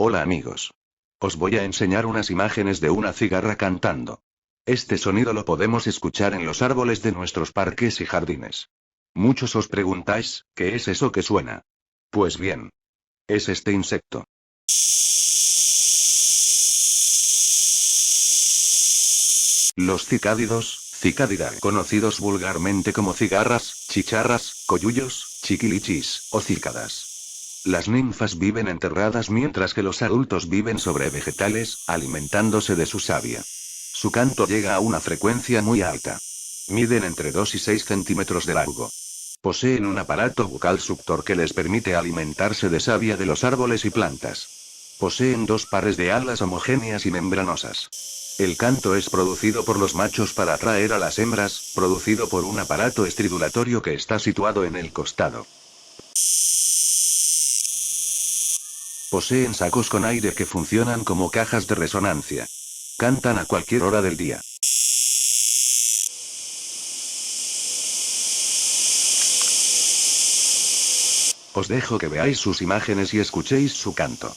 Hola amigos. Os voy a enseñar unas imágenes de una cigarra cantando. Este sonido lo podemos escuchar en los árboles de nuestros parques y jardines. Muchos os preguntáis, ¿qué es eso que suena? Pues bien. Es este insecto. Los cicádidos, cicadida, conocidos vulgarmente como cigarras, chicharras, coyullos, chiquilichis, o cícadas. Las ninfas viven enterradas mientras que los adultos viven sobre vegetales, alimentándose de su savia. Su canto llega a una frecuencia muy alta. Miden entre 2 y 6 centímetros de largo. Poseen un aparato bucal suctor que les permite alimentarse de savia de los árboles y plantas. Poseen dos pares de alas homogéneas y membranosas. El canto es producido por los machos para atraer a las hembras, producido por un aparato estridulatorio que está situado en el costado. Poseen sacos con aire que funcionan como cajas de resonancia. Cantan a cualquier hora del día. Os dejo que veáis sus imágenes y escuchéis su canto.